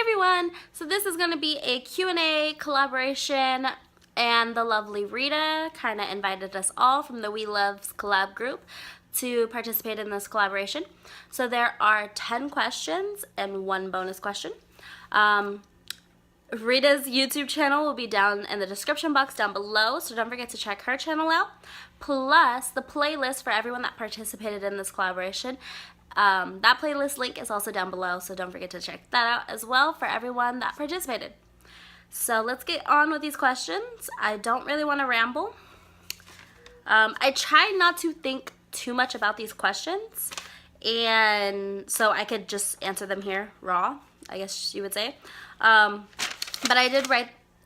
everyone! So this is going to be a Q&A collaboration, and the lovely Rita kind of invited us all from the We Loves Collab group to participate in this collaboration. So there are 10 questions and one bonus question. Rita's YouTube channel will be down in the description box down below, so don't forget to check her channel out. Plus, the playlist for everyone that participated in this collaboration. That playlist link is also down below, so don't forget to check that out as well for everyone that participated. So let's get on with these questions. I don't really want to ramble. I try not to think too much about these questions, and so I could just answer them here raw, I guess you would say. But I did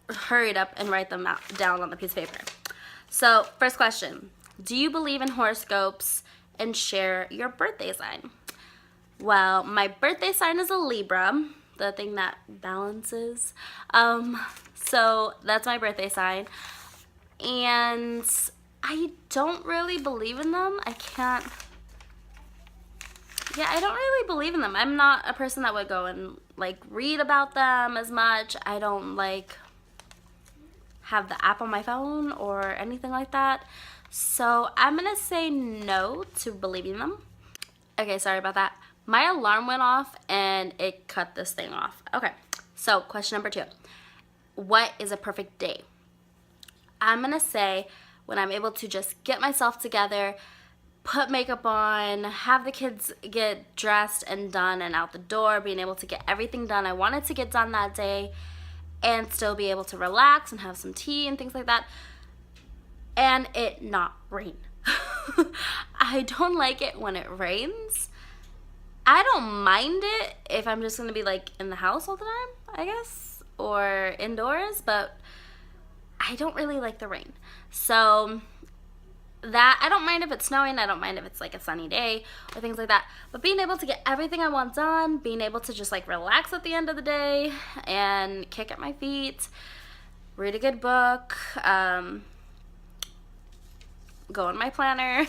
hurried up and write them down on the piece of paper. So first question, do you believe in horoscopes and share your birthday sign? Well, my birthday sign is a Libra, the thing that balances. So that's my birthday sign. And I don't really believe in them. I don't really believe in them. I'm not a person that would go and like read about them as much. I don't like have the app on my phone or anything like that. So I'm gonna say no to believing them. Okay, sorry about that. My alarm went off and it cut this thing off. Okay, so question number 2. What is a perfect day? I'm gonna say when I'm able to just get myself together, put makeup on, have the kids get dressed and done and out the door, being able to get everything done I wanted to get done that day, and still be able to relax and have some tea and things like that, and it not rain. I don't like it when it rains. I don't mind it if I'm just gonna be like in the house all the time, I guess, or indoors, but I don't really like the rain. So that, I don't mind if it's snowing, I don't mind if it's like a sunny day or things like that, but being able to get everything I want done, being able to just like relax at the end of the day and kick at my feet, read a good book, go in my planner,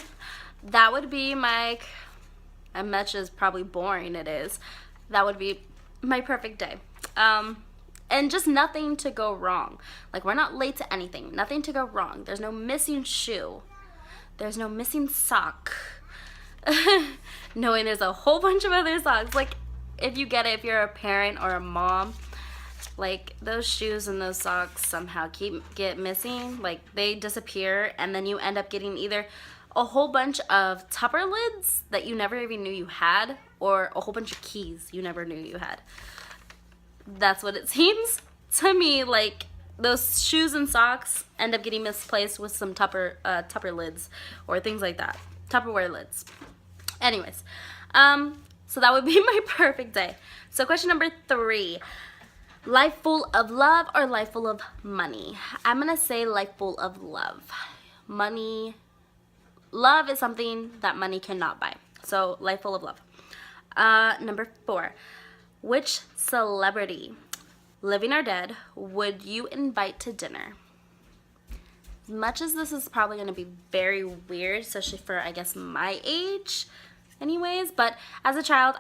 that would be my, as much as probably boring it is, that would be my perfect day. And just nothing to go wrong. Like, we're not late to anything, nothing to go wrong. There's no missing shoe. There's no missing sock. Knowing there's a whole bunch of other socks. Like, if you get it, if you're a parent or a mom, like, those shoes and those socks somehow get missing. Like, they disappear, and then you end up getting either a whole bunch of Tupper lids that you never even knew you had, or a whole bunch of keys you never knew you had. That's what it seems to me. Like, those shoes and socks end up getting misplaced with some Tupper lids or things like that. Tupperware lids. Anyways, so that would be my perfect day. So question number 3, life full of love or life full of money? I'm gonna say life full of love. Love is something that money cannot buy. So life full of love. Number 4, which celebrity, living or dead, would you invite to dinner? As much as this is probably going to be very weird, especially for, I guess, my age anyways, but as a child,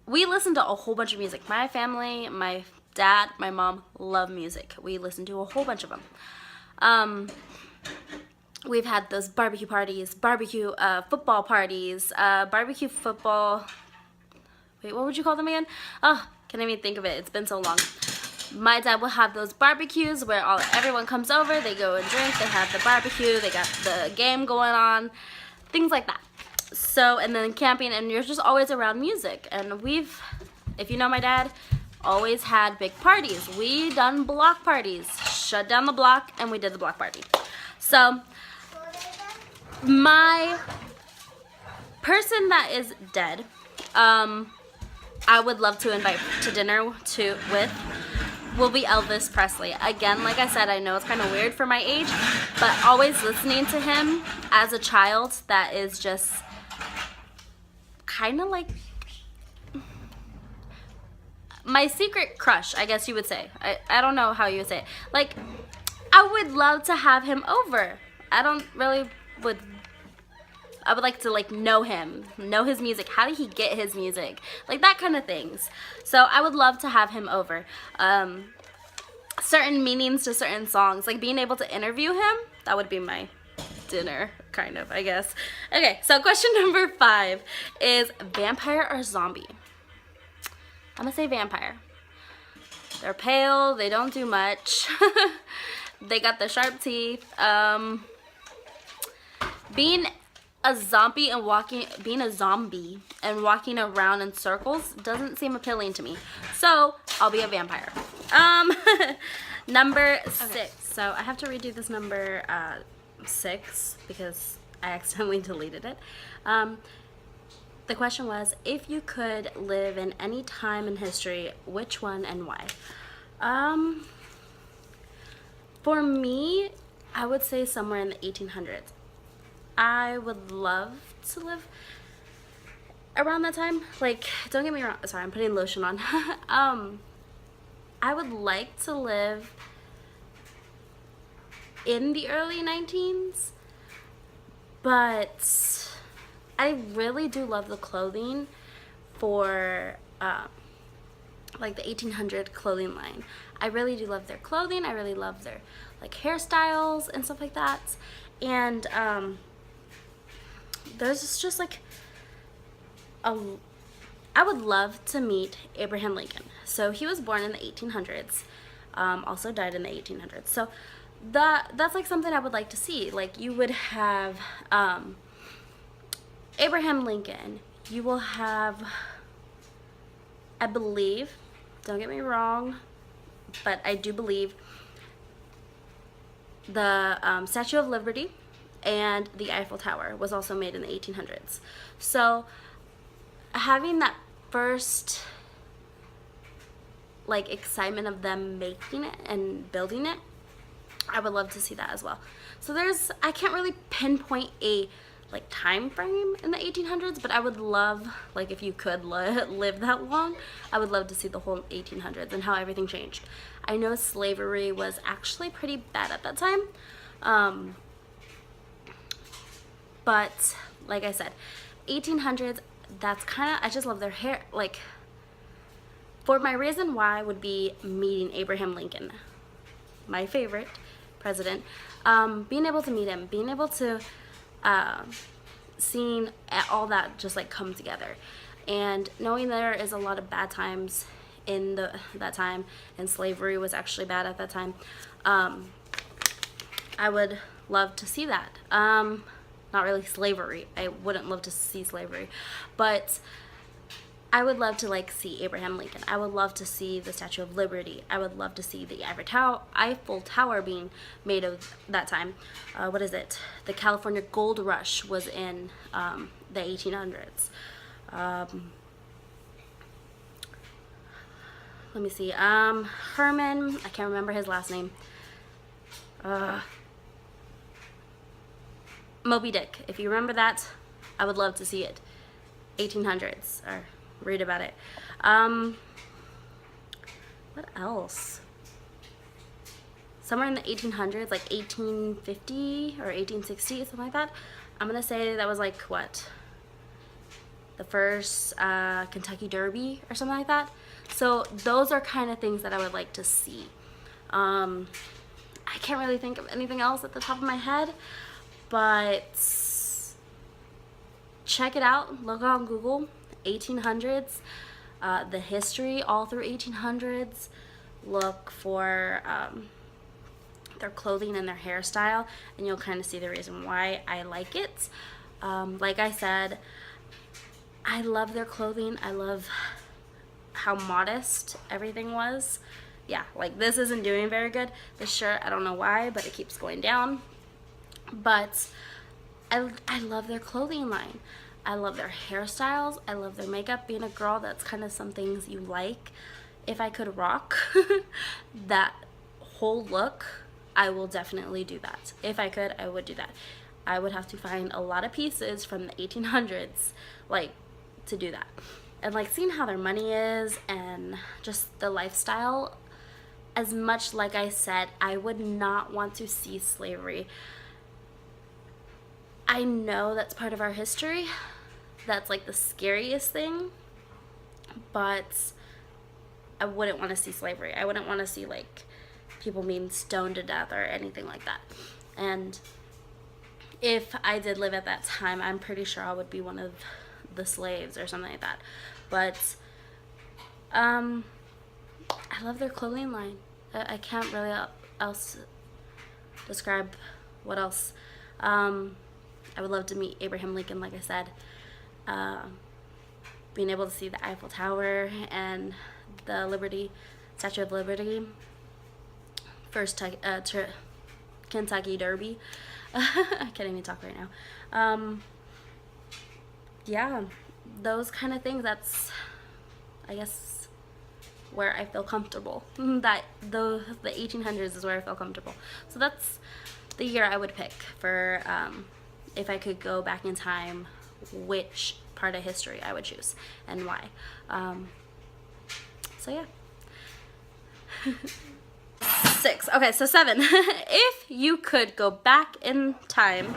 we listened to a whole bunch of music. My family, my dad, my mom love music. We listened to a whole bunch of them. We've had those barbecue parties, football parties, barbecue football. Wait, what would you call them again? Oh, can't even think of it. It's been so long. My dad will have those barbecues where everyone comes over, they go and drink, they have the barbecue, they got the game going on, things like that. So, and then camping, and you're just always around music. And if you know my dad, always had big parties. We done block parties, shut down the block, and we did the block party. So, my person that is dead, I would love to invite to dinner will be Elvis Presley. Again, like I said, I know it's kind of weird for my age, but always listening to him as a child, that is just kind of like my secret crush, I guess you would say. I don't know how you would say it. Like, I would love to have him over. I don't really would I would like to like know him, know his music. How did he get his music? Like that kind of things. So I would love to have him over. Certain meanings to certain songs, like being able to interview him, that would be my dinner, kind of, I guess. Okay, so question number 5 is vampire or zombie? I'm gonna say vampire. They're pale, they don't do much. They got the sharp teeth. Being a zombie and walking around in circles doesn't seem appealing to me. So I'll be a vampire. Number 6. So I have to redo this number 6 because I accidentally deleted it. The question was, if you could live in any time in history, which one and why? For me, I would say somewhere in the 1800s. I would love to live around that time. Like, don't get me wrong. Sorry, I'm putting lotion on. I would like to live in the early 19s, but I really do love the clothing for like the 1800 clothing line. I really do love their clothing. I really love their like hairstyles and stuff like that. And there's just like I would love to meet Abraham Lincoln. So he was born in the 1800s, also died in the 1800s. So that's like something I would like to see. Like you would have Abraham Lincoln. You will have, I believe, don't get me wrong, but I do believe the Statue of Liberty and the Eiffel Tower was also made in the 1800s. So having that first like excitement of them making it and building it, I would love to see that as well. So I can't really pinpoint a like time frame in the 1800s, but I would love, like if you could live that long, I would love to see the whole 1800s and how everything changed. I know slavery was actually pretty bad at that time, but like I said, 1800s, that's kind of, I just love their hair. Like, for my reason why would be meeting Abraham Lincoln, my favorite president. Being able to meet him, being able to seeing all that just like come together, and knowing there is a lot of bad times in that time, and slavery was actually bad at that time. I would love to see that. Not really slavery. I wouldn't love to see slavery, but I would love to like see Abraham Lincoln. I would love to see the Statue of Liberty. I would love to see the Eiffel Tower being made of that time. What is it? The California Gold Rush was in the 1800s. Let me see. Herman, I can't remember his last name. Moby Dick. If you remember that, I would love to see it. 1800s, or read about it. What else? Somewhere in the 1800s, like 1850 or 1860, something like that. I'm gonna say that was like what? The first Kentucky Derby or something like that. So those are kind of things that I would like to see. I can't really think of anything else at the top of my head, but check it out. Look on Google, 1800s, the history all through 1800s. Look for their clothing and their hairstyle, and you'll kind of see the reason why I like it. Like I said, I love their clothing. I love how modest everything was. Yeah, like this isn't doing very good. This shirt, I don't know why, but it keeps going down. But I love their clothing line. I love their hairstyles. I love their makeup. Being a girl, that's kind of some things you like. If I could rock that whole look, I will definitely do that. If I could, I would do that. I would have to find a lot of pieces from the 1800s, like, to do that. And like seeing how their money is and just the lifestyle, as much like I said, I would not want to see slavery. I know that's part of our history. That's like the scariest thing. But I wouldn't want to see slavery. I wouldn't want to see like people being stoned to death or anything like that. And if I did live at that time, I'm pretty sure I would be one of the slaves or something like that. But I love their clothing line. I can't really else describe what else. I would love to meet Abraham Lincoln, like I said. Being able to see the Eiffel Tower and the Statue of Liberty, first Kentucky Derby. I can't even talk right now. Yeah, those kind of things. That's, I guess, where I feel comfortable. That the 1800s is where I feel comfortable. So that's the year I would pick for if I could go back in time, which part of history I would choose and why. So yeah. 6. Okay, so 7. If you could go back in time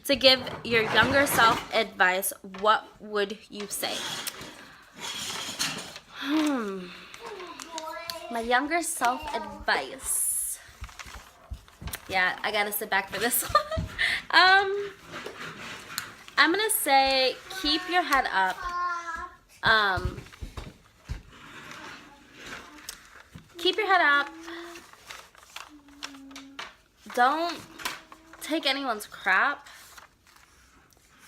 to give your younger self advice, what would you say? My younger self advice. Yeah, I gotta sit back for this one. I'm gonna say keep your head up. Keep your head up. Don't take anyone's crap.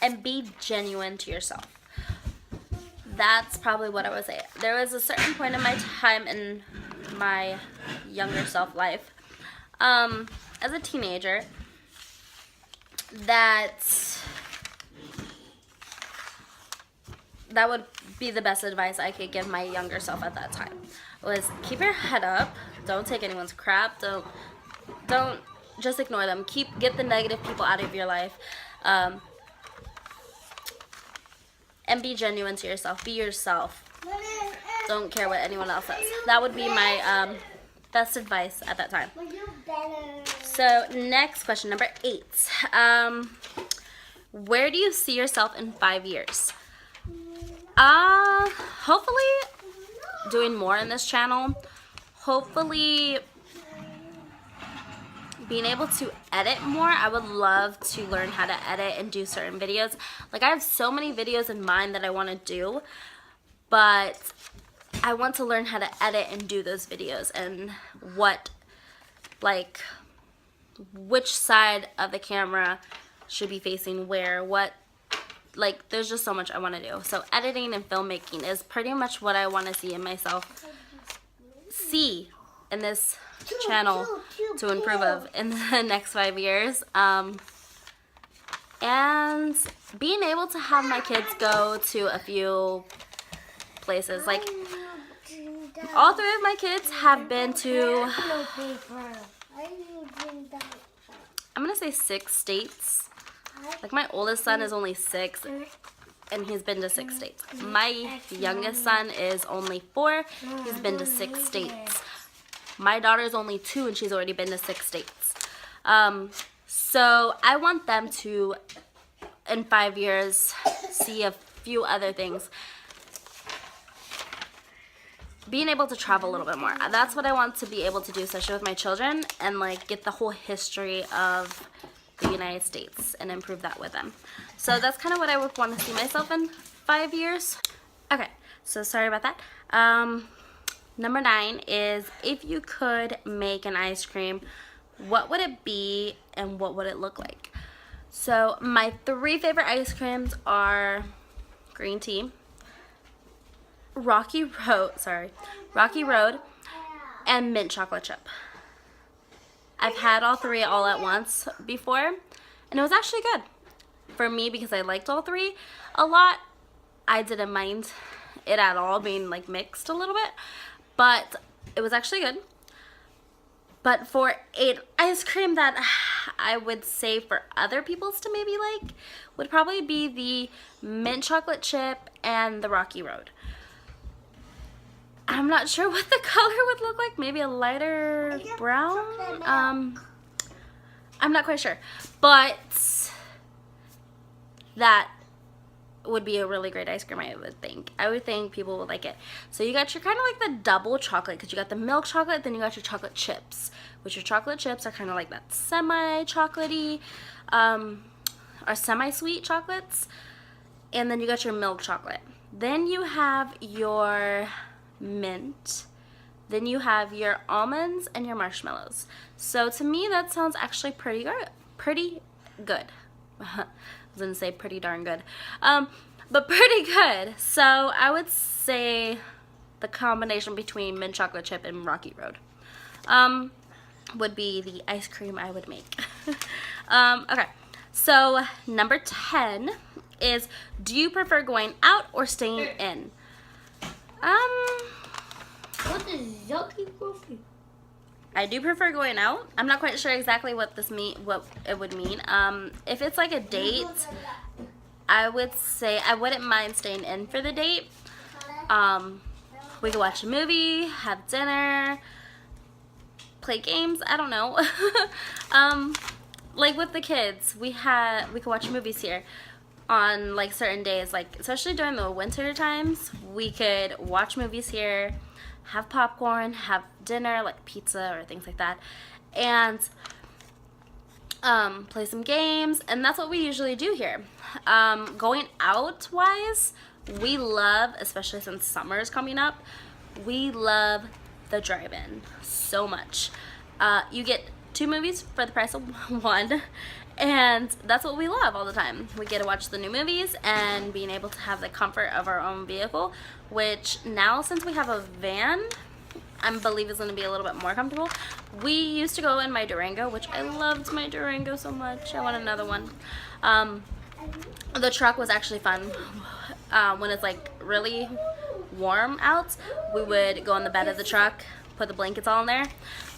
And be genuine to yourself. That's probably what I would say. There was a certain point in my time in my younger self life, as a teenager, that would be the best advice I could give my younger self at that time. Was keep your head up. Don't take anyone's crap. Don't just ignore them. Get the negative people out of your life. And be genuine to yourself. Be yourself. Don't care what anyone else says. That would be my best advice at that time. So next question, number 8. Where do you see yourself in 5 years? Hopefully doing more in this channel. Hopefully being able to edit more. I would love to learn how to edit and do certain videos. Like, I have so many videos in mind that I want to do, but I want to learn how to edit and do those videos, and which side of the camera should be facing where, there's just so much I want to do. So editing and filmmaking is pretty much what I want to see in myself, in this channel to improve of in the next 5 years. And being able to have my kids go to a few places. Like, all 3 of my kids have been to, I'm gonna say 6 states. Like, my oldest son is only 6, and he's been to 6 states. My youngest son is only 4. He's been to 6 states. My daughter's only 2, and she's already been to 6 states. So I want them to, in 5 years, see a few other things. Being able to travel a little bit more. That's what I want to be able to do, especially with my children, and get the whole history of the United States and improve that with them. So that's kind of what I would want to see myself in 5 years. Okay, so sorry about that. Number 9 is, if you could make an ice cream, what would it be and what would it look like? So my 3 favorite ice creams are green tea, Rocky Road, and mint chocolate chip. I've had all 3 all at once before, and it was actually good. For me, because I liked all 3 a lot, I didn't mind it at all being mixed a little bit, but it was actually good. But for an ice cream that I would say for other people's to maybe like, would probably be the mint chocolate chip and the Rocky Road. I'm not sure what the color would look like. Maybe a lighter brown. I'm not quite sure. But that would be a really great ice cream, I would think. I would think people would like it. So you got your kind of like the double chocolate, because you got the milk chocolate, then you got your chocolate chips, which your chocolate chips are kind of like that semi-chocolatey, or semi-sweet chocolates. And then you got your milk chocolate. Then you have your mint. Then you have your almonds and your marshmallows. So to me, that sounds actually pretty good. I was gonna say pretty darn good, but pretty good. So I would say the combination between mint chocolate chip and Rocky Road would be the ice cream I would make. Okay, so number 10 is, do you prefer going out or staying in? What is yucky coffee? I do prefer going out. I'm not quite sure exactly what it would mean. If it's like a date, I would say I wouldn't mind staying in for the date. We could watch a movie, have dinner, play games. I don't know. Like with the kids, we could watch movies here on like certain days, like especially during the winter times. We could watch movies here, have popcorn, have dinner, like pizza or things like that, and play some games, and that's what we usually do here. Going out wise, we love, especially since summer is coming up, we love the drive-in so much. You get 2 movies for the price of 1, and that's what we love all the time. We get to watch the new movies and being able to have the comfort of our own vehicle, which now since we have a van, I believe is going to be a little bit more comfortable. We used to go in my Durango, which I loved my Durango so much. I want another one. The truck was actually fun. When it's like really warm out, we would go in the bed of the truck, put the blankets all in there.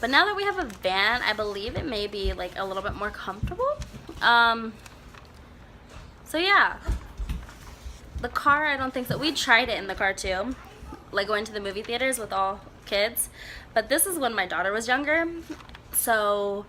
But now that we have a van, I believe it may be like a little bit more comfortable. So yeah, the car, I don't think so. We tried it in the car too, like going to the movie theaters with all kids, but this is when my daughter was younger, so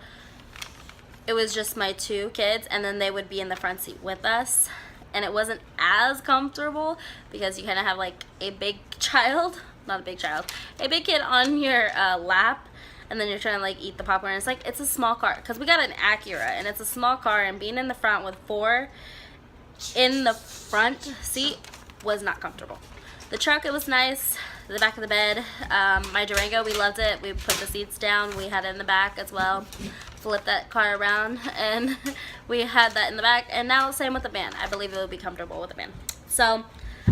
it was just my 2 kids, and then they would be in the front seat with us, and it wasn't as comfortable because you kind of have like a big child, not a big child, a big kid on your lap, and then you're trying to like eat the popcorn. It's like, it's a small car because we got an Acura and it's a small car, and being in the front with 4 in the front seat was not comfortable. The truck, it was nice. The back of the bed, my Durango, we loved it. We put the seats down, we had it in the back as well. Flip that car around, and we had that in the back. And now same with the van. I believe it would be comfortable with the van. So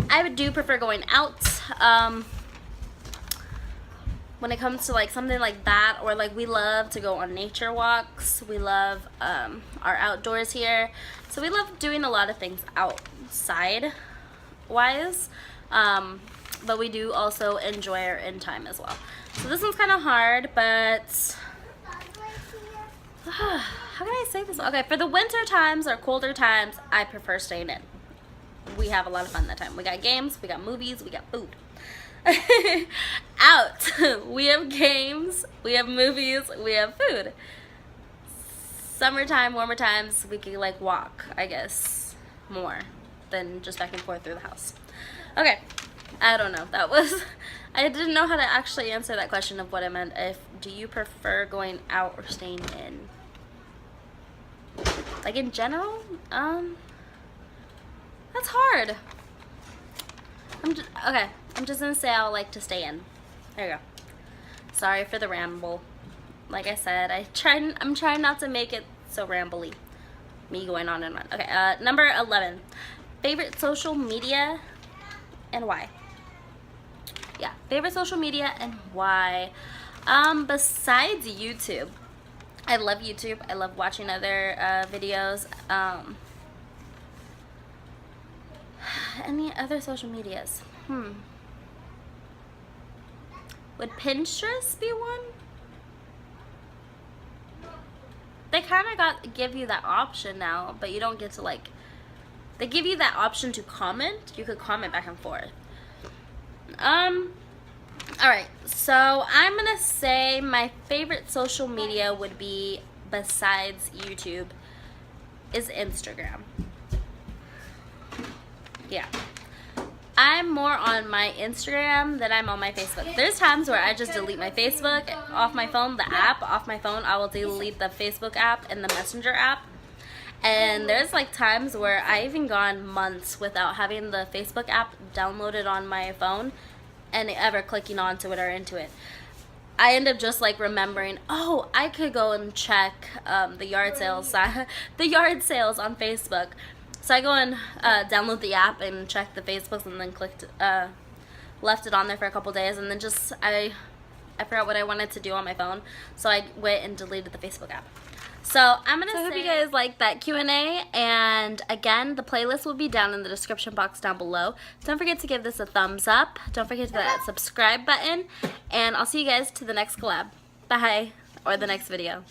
I do prefer going out. When it comes to like something like that, or like we love to go on nature walks. We love our outdoors here. So we love doing a lot of things outside wise. But we do also enjoy our in time as well. So this one's kind of hard, but how can I say this? Okay, for the winter times or colder times, I prefer staying in. We have a lot of fun that time. We got games, we got movies, we got food. Out, we have games, we have movies, we have food. Summertime, warmer times, we can like walk, I guess, more than just back and forth through the house. Okay. I don't know. That was, I didn't know how to actually answer that question of what I meant. If, do you prefer going out or staying in? Like in general? That's hard. Okay, I'm just gonna say I'll like to stay in. There you go. Sorry for the ramble. Like I said, I'm trying not to make it so rambly. Me going on and on. Okay, number 11. Favorite social media and why? Yeah, favorite social media and why? Besides YouTube, I love YouTube. I love watching other videos. Any other social medias? Would Pinterest be one? They kind of give you that option now, but you don't get to like, they give you that option to comment. You could comment back and forth. Alright, so I'm gonna say my favorite social media would be, besides YouTube, is Instagram. Yeah. I'm more on my Instagram than I'm on my Facebook. There's times where I just delete my Facebook off my phone, the app off my phone. I will delete the Facebook app and the Messenger app. And there's like times where I even gone months without having the Facebook app downloaded on my phone and ever clicking onto it or into it. I end up just like remembering, oh, I could go and check the yard sales the yard sales on Facebook. So I go and download the app and check the Facebooks, and then left it on there for a couple days, and then just I forgot what I wanted to do on my phone, so I went and deleted the Facebook app. So I'm gonna I hope you guys like that Q&A, and again, the playlist will be down in the description box down below. Don't forget to give this a thumbs up. Don't forget to hit that subscribe button, and I'll see you guys to the next collab. Bye, or the next video.